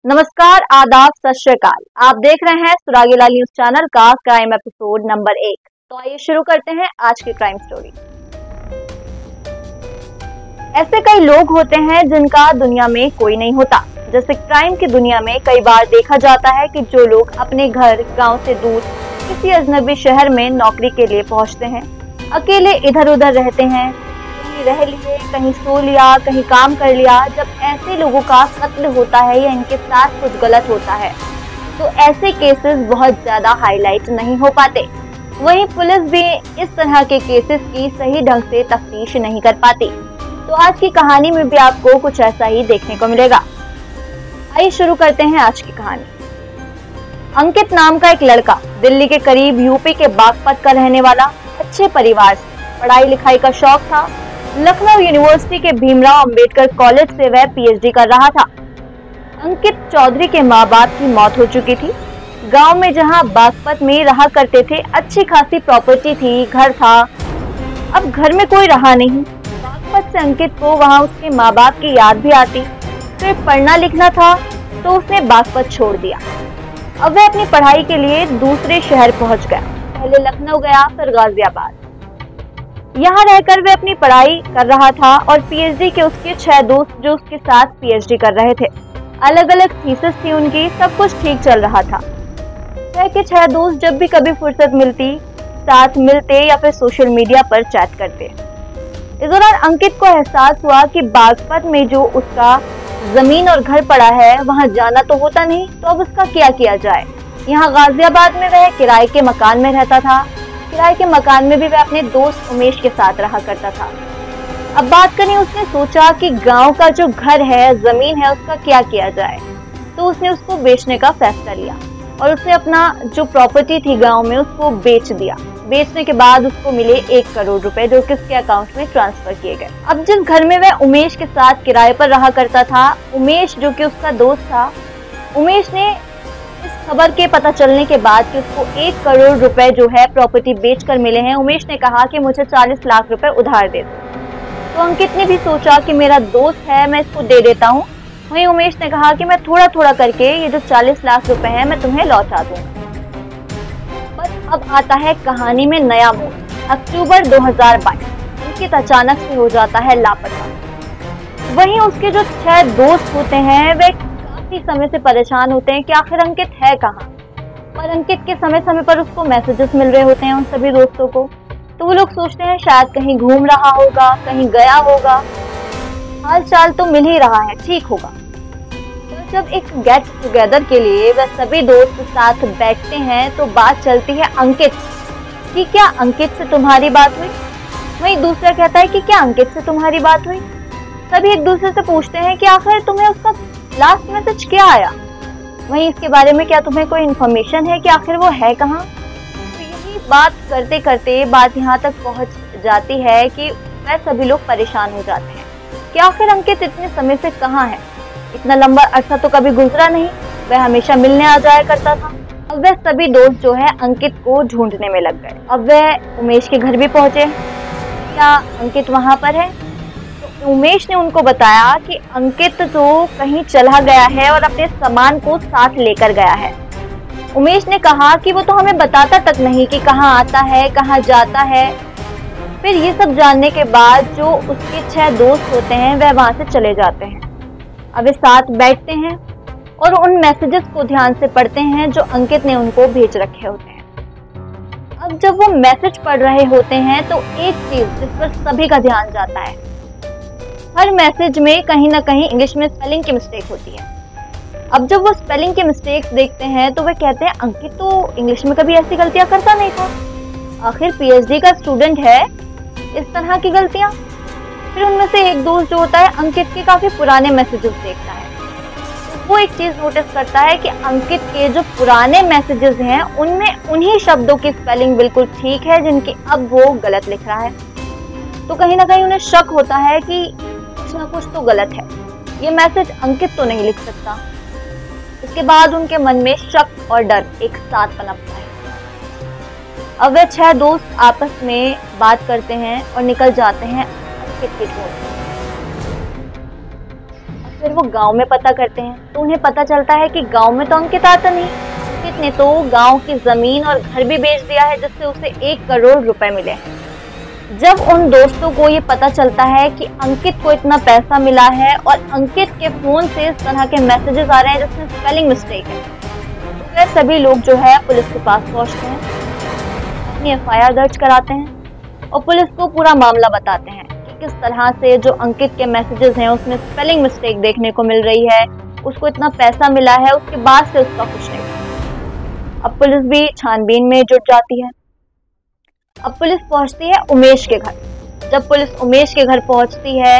नमस्कार, आदाब, सत श्री अकाल। आप देख रहे हैं सुरागी लाल न्यूज चैनल का क्राइम एपिसोड नंबर 1। तो आइए शुरू करते हैं आज की क्राइम स्टोरी। ऐसे कई लोग होते हैं जिनका दुनिया में कोई नहीं होता। जैसे क्राइम की दुनिया में कई बार देखा जाता है कि जो लोग अपने घर गांव से दूर किसी अजनबी शहर में नौकरी के लिए पहुंचते हैं, अकेले इधर उधर रहते हैं, कहीं रह लिए, कहीं सो लिया, कहीं काम कर लिया। जब ऐसे लोगों का कत्ल होता है या इनके साथ कुछ गलत होता है तो ऐसे केसेस बहुत ज्यादा हाईलाइट नहीं हो पाते। वहीं पुलिस भी इस तरह के केसेस की सही ढंग से तफ्तीश नहीं कर पाती। तो आज की कहानी में भी आपको कुछ ऐसा ही देखने को मिलेगा। आइए शुरू करते हैं आज की कहानी। अंकित नाम का एक लड़का, दिल्ली के करीब यूपी के बागपत का रहने वाला, अच्छे परिवार से, पढ़ाई लिखाई का शौक था। लखनऊ यूनिवर्सिटी के भीमराव अंबेडकर कॉलेज से वह पीएचडी कर रहा था। अंकित चौधरी के माँ बाप की मौत हो चुकी थी। गांव में जहां बागपत में रहा करते थे, अच्छी खासी प्रॉपर्टी थी, घर था। अब घर में कोई रहा नहीं। बागपत से अंकित को वहां उसके माँ बाप की याद भी आती। फिर पढ़ना लिखना था तो उसने बागपत छोड़ दिया। अब वह अपनी पढ़ाई के लिए दूसरे शहर पहुंच गया। पहले लखनऊ गया, फिर गाजियाबाद। यहाँ रहकर वह अपनी पढ़ाई कर रहा था और पीएचडी के उसके 6 दोस्त जो उसके साथ पीएचडी कर रहे थे। अलग अलग थीसिस थी उनकी, सब कुछ ठीक चल रहा था। 6 के 6 दोस्त जब भी कभी फुर्सत मिलती साथ मिलते या फिर सोशल मीडिया पर चैट करते। इस दौरान अंकित को एहसास हुआ कि बागपत में जो उसका जमीन और घर पड़ा है वहाँ जाना तो होता नहीं, तो अब उसका क्या किया जाए। यहाँ गाजियाबाद में वह किराए के मकान में रहता था। किराए के मकान में भी वह अपने दोस्त उमेश के साथ रहा करता था। अब बात करें, उसने सोचा कि गांव का जो घर है, जमीन है, उसका क्या किया जाए। तो उसने उसको बेचने का फैसला लिया और उसने अपना जो प्रॉपर्टी थी गांव में उसको बेच दिया। बेचने के बाद उसको मिले 1 करोड़ रुपए, जो कि उसके अकाउंट में ट्रांसफर किए गए। अब जिस घर में वह उमेश के साथ किराए पर रहा करता था, उमेश जो कि उसका दोस्त था, उमेश ने इस खबर के पता चलने के बाद कि उसको 1 करोड़ रुपए जो है प्रॉपर्टी बेचकर मिले हैं, उमेश ने कहा कि मुझे 40 लाख रुपए उधार दे दो। तो अंकित ने भी सोचा कि मेरा दोस्त है, मैं इसको दे देता हूँ। वहीं उमेश ने कहा कि मैं थोड़ा थोड़ा करके ये जो 40 लाख रुपए हैं मैं तुम्हें लौटा दूंगा। बस अब आता है कहानी में नया मोड़। अक्टूबर 2022, अंकित अचानक से हो जाता है लापता। वहीं उसके जो 6 दोस्त होते हैं वे काफी समय से परेशान होते हैं कि आखिर अंकित है कहाँ। पर अंकित के समय समय पर उसको मैसेजेस मिल रहे होते हैं उन सभी दोस्तों को। तो वो लोग सोचते हैं शायद कहीं घूम रहा होगा, कहीं गया होगा, हाल चाल तो मिल ही रहा है, ठीक होगा। तो जब एक गेट टुगेदर के लिए वह सभी दोस्त साथ बैठते हैं तो बात चलती है अंकित कि क्या अंकित से तुम्हारी बात हुई। वहीं दूसरा कहता है कि क्या अंकित से तुम्हारी बात हुई। सभी एक दूसरे से पूछते हैं कि आखिर तुम्हें उसका लास्ट मैसेज क्या आया। वहीं इसके बारे में क्या तुम्हें कोई इन्फॉर्मेशन है कि आखिर वो है कहाँ। तो यही बात करते करते बात यहाँ तक पहुँच जाती है कि वह सभी लोग परेशान हो जाते हैं कि आखिर अंकित इतने समय से कहाँ है। इतना लंबा अरसा तो कभी गुजरा नहीं, वह हमेशा मिलने आ जाया करता था। अब वह सभी दोस्त जो है अंकित को ढूंढने में लग गए। अब वह उमेश के घर भी पहुंचे, क्या अंकित वहां पर है। तो उमेश ने उनको बताया कि अंकित तो कहीं चला गया है और अपने सामान को साथ लेकर गया है। उमेश ने कहा कि वो तो हमें बताता तक नहीं कि कहाँ आता है, कहाँ जाता है। फिर ये सब जानने के बाद जो उसके 6 दोस्त होते हैं वह वहां से चले जाते हैं। अब वे साथ बैठते हैं और उन मैसेजेस को ध्यान से पढ़ते हैं जो अंकित ने उनको भेज रखे होते हैं। अब जब वो मैसेज पढ़ रहे होते हैं तो एक चीज जिस पर सभी का ध्यान जाता है, हर मैसेज में कहीं ना कहीं इंग्लिश में स्पेलिंग की मिस्टेक होती है। अब जब वो स्पेलिंग की मिस्टेक्स देखते हैं तो वे कहते हैं अंकित तो इंग्लिश में कभी ऐसी गलतियां करता नहीं था, आखिर पीएचडी का स्टूडेंट है, इस तरह की गलतियां। फिर उनमें से एक दोस्त जो होता है अंकित के काफी पुराने मैसेजेस देखता है। तो वो एक चीज नोटिस करता है कि अंकित के जो पुराने मैसेजेस हैं उनमें उन्हीं शब्दों की स्पेलिंग बिल्कुल ठीक है जिनकी अब वो गलत लिख रहा है। तो कहीं ना कहीं उन्हें शक होता है कि कुछ ना कुछ तो गलत है, ये मैसेज अंकित तो नहीं लिख सकता। इसके बाद उनके मन में शक और डर एक साथ पनपता है। अब वे 6 दोस्त आपस में बात करते हैं और निकल जाते हैं अंकित की ढूंढ। फिर वो गांव में पता करते हैं तो उन्हें पता चलता है कि गांव में तो अंकित आता नहीं। अंकित ने तो गांव की जमीन और घर भी बेच दिया है जिससे उसे 1 करोड़ रुपए मिले हैं। जब उन दोस्तों को ये पता चलता है कि अंकित को इतना पैसा मिला है और अंकित के फोन से इस तरह के मैसेजेस आ रहे हैं जिसमें स्पेलिंग मिस्टेक है, तो वे सभी लोग जो है पुलिस के पास पहुंचते हैं, अपनी FIR दर्ज कराते हैं और पुलिस को पूरा मामला बताते हैं कि किस तरह से जो अंकित के मैसेजेस हैं उसमें स्पेलिंग मिस्टेक देखने को मिल रही है, उसको इतना पैसा मिला है, उसके बाद से उसका कुछ नहीं। अब पुलिस भी छानबीन में जुट जाती है। अब पुलिस पहुंचती है उमेश के घर। जब पुलिस उमेश के घर पहुंचती है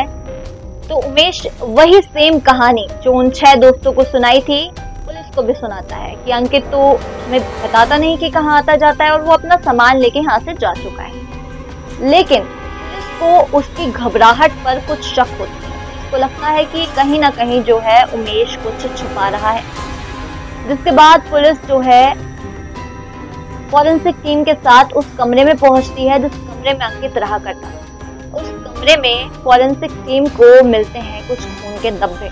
तो उमेश वही सेम कहानी जो उन 6 दोस्तों को सुनाई थी पुलिस को भी सुनाता है कि अंकित तो हमें बताता नहीं कि कहाँ आता जाता है और वो अपना सामान लेके यहाँ से जा चुका है। लेकिन पुलिस को उसकी घबराहट पर कुछ शक होती है, उसको लगता है कि कहीं ना कहीं जो है उमेश कुछ छुपा रहा है। जिसके बाद पुलिस जो है फॉरेंसिक टीम के साथ उस कमरे में पहुंचती है जिस कमरे में अंकित रहा करता है। उस कमरे में फॉरेंसिक टीम को मिलते हैं कुछ खून के धब्बे।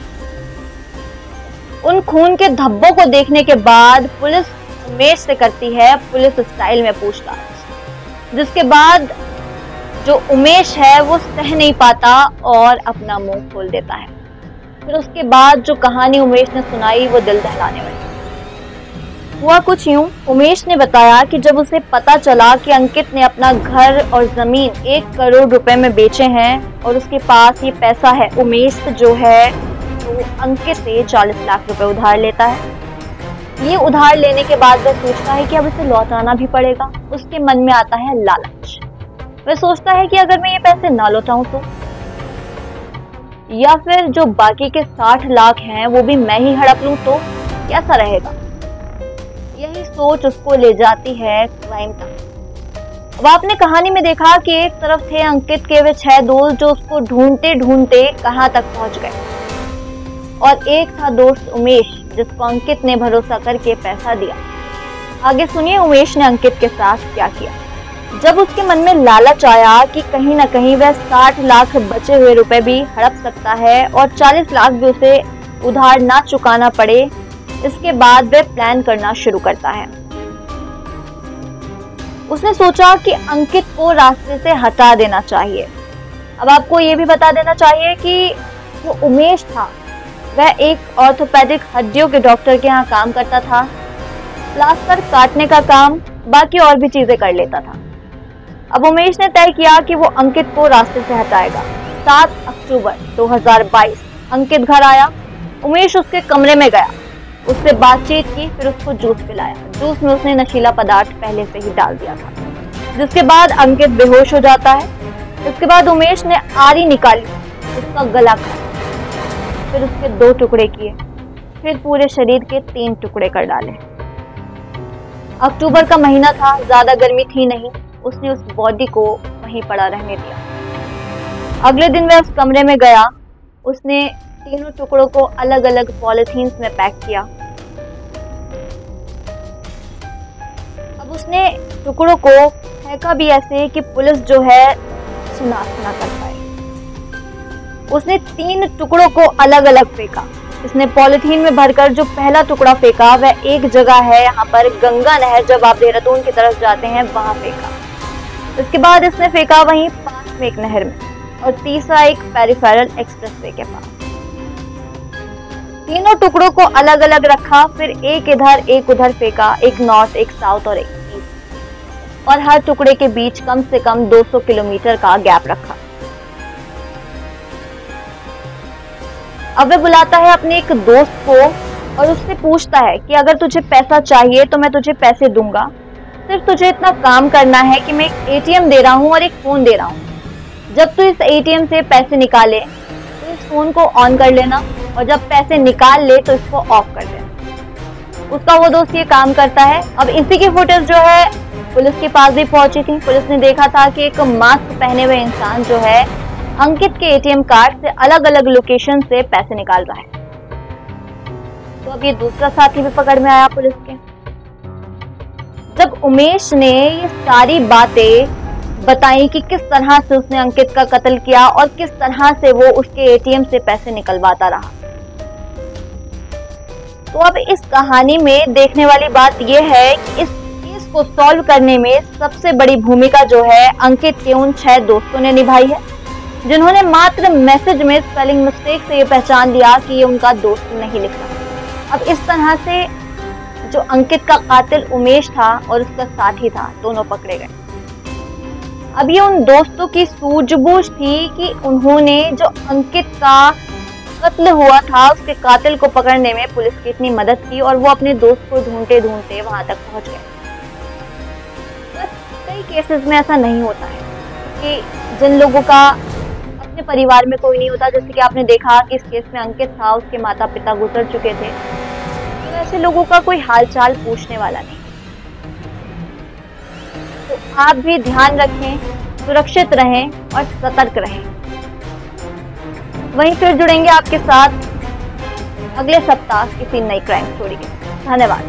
उन खून के धब्बों को देखने के बाद पुलिस उमेश से करती है पुलिस स्टाइल में पूछताछ, जिसके बाद जो उमेश है वो सह नहीं पाता और अपना मुंह खोल देता है। फिर उसके बाद जो कहानी उमेश ने सुनाई वो दिल दहलाने वाली। हुआ कुछ यूं, उमेश ने बताया कि जब उसे पता चला कि अंकित ने अपना घर और जमीन 1 करोड़ रुपए में बेचे हैं और उसके पास ये पैसा है, उमेश जो है तो अंकित से 40 लाख रुपए उधार लेता है। ये उधार लेने के बाद वह सोचता है कि अब इसे लौटाना भी पड़ेगा। उसके मन में आता है लालच। वह सोचता है कि अगर मैं ये पैसे ना लौटाऊं तो, या फिर जो बाकी के 60 लाख हैं वो भी मैं ही हड़प लूं तो कैसा रहेगा। यही सोच उसको ले जाती है क्राइम तक। अब आपने कहानी में देखा कि एक तरफ थे अंकित के वे 6 दोस्त जो उसको ढूंढते ढूंढते कहां तक पहुंच गए, और एक था दोस्त उमेश जिसको अंकित ने भरोसा करके पैसा दिया। आगे सुनिए उमेश ने अंकित के साथ क्या किया। जब उसके मन में लालच आया कि कहीं ना कहीं वह 60 लाख बचे हुए रुपए भी हड़प सकता है और 40 लाख भी उसे उधार ना चुकाना पड़े, इसके बाद वह प्लान करना शुरू करता है। उसने सोचा कि अंकित को रास्ते से हटा देना चाहिए। अब आपको यह भी बता देना चाहिए कि जो उमेश था वह एक ऑर्थोपेडिक हड्डियों के डॉक्टर के यहाँ काम करता था। प्लास्टर काटने का काम, बाकी और भी चीजें कर लेता था। अब उमेश ने तय किया कि वो अंकित को रास्ते से हटाएगा। 7 अक्टूबर 2022 अंकित घर आया। उमेश उसके कमरे में गया, उससे बातचीत की, फिर उसको जूस पिलाया। जूस में उसने नशीला पदार्थ पहले से ही डाल दिया था, जिसके बाद अंकित बेहोश हो जाता है। इसके बाद उमेश ने आरी निकाली, उसका गला काटा, फिर उसके 2 टुकड़े किए, फिर पूरे शरीर के 3 टुकड़े कर डाले। अक्टूबर का महीना था, ज्यादा गर्मी थी नहीं। उसने उस बॉडी को वहीं पड़ा रहने दिया। अगले दिन वह उस कमरे में गया। उसने तीनों टुकड़ों को अलग अलग पॉलिथीन्स में पैक किया। अब उसने टुकड़ों को फेंका भी ऐसे कि पुलिस जो है शिनाख्त ना कर पाए। उसने 3 टुकड़ों को अलग अलग फेंका। इसने पॉलिथीन में भरकर जो पहला टुकड़ा फेंका वह एक जगह है, यहाँ पर गंगा नहर, जब आप देहरादून की तरफ जाते हैं वहां फेंका। इसके बाद इसने फेंका वहीं पास में एक नहर में, और तीसरा एक पेरिफेरल एक्सप्रेसवे के पास। तीनों टुकड़ों को अलग अलग रखा, फिर एक इधर एक उधर फेंका, एक नॉर्थ एक साउथ और एक ईस्ट, और हर टुकड़े के बीच कम से कम 200 किलोमीटर का गैप रखा। अब वह बुलाता है अपने एक दोस्त को और उससे पूछता है कि अगर तुझे पैसा चाहिए तो मैं तुझे पैसे दूंगा, सिर्फ तुझे इतना काम करना है कि मैं एक ATM दे रहा हूँ और एक फोन दे रहा हूँ। जब तू इस ATM से पैसे निकाले तो इस फोन को ऑन कर लेना, और जब पैसे निकाल ले तो इसको ऑफ कर देना। उसका वो दोस्त ये काम करता है। अब इसी की फुटेज जो है पुलिस के पास भी पहुंची थी। पुलिस ने देखा था कि एक मास्क पहने हुए इंसान जो है अंकित के ATM कार्ड से अलग अलग लोकेशन से पैसे निकाल रहा है। तो अब ये दूसरा साथी भी पकड़ में आया पुलिस के। जब उमेश ने ये सारी बातें बताई कि किस तरह से उसने अंकित का कत्ल किया और किस तरह से वो उसके ATM से पैसे निकलवाता रहा, तो अब इस कहानी में देखने वाली बात यह है कि इस केस को सॉल्व करने में सबसे बड़ी भूमिका जो है अंकित के उन 6 दोस्तों ने निभाई है, जिन्होंने मात्र मैसेज में स्पेलिंग मिस्टेक से ये पहचान लिया कि ये उनका दोस्त नहीं लिख रहा। अब इस तरह से जो अंकित का कातिल उमेश था और उसका साथी था, दोनों पकड़े गए। अब ये उन दोस्तों की सूझबूझ थी कि उन्होंने जो अंकित का कत्ल हुआ था उसके कातिल को पकड़ने में पुलिस की इतनी मदद की और वो अपने दोस्त को ढूंढते ढूंढते वहां तक पहुंच गए। कई केसेस में ऐसा नहीं होता है कि जिन लोगों का अपने परिवार में कोई नहीं होता, जैसे कि आपने देखा कि इस केस में अंकित था, उसके माता पिता गुजर चुके थे, तो ऐसे लोगों का कोई हालचाल पूछने वाला नहीं। तो आप भी ध्यान रखें, सुरक्षित रहें और सतर्क रहें। वहीं फिर जुड़ेंगे आपके साथ अगले सप्ताह किसी नई क्राइम स्टोरी के साथ। धन्यवाद।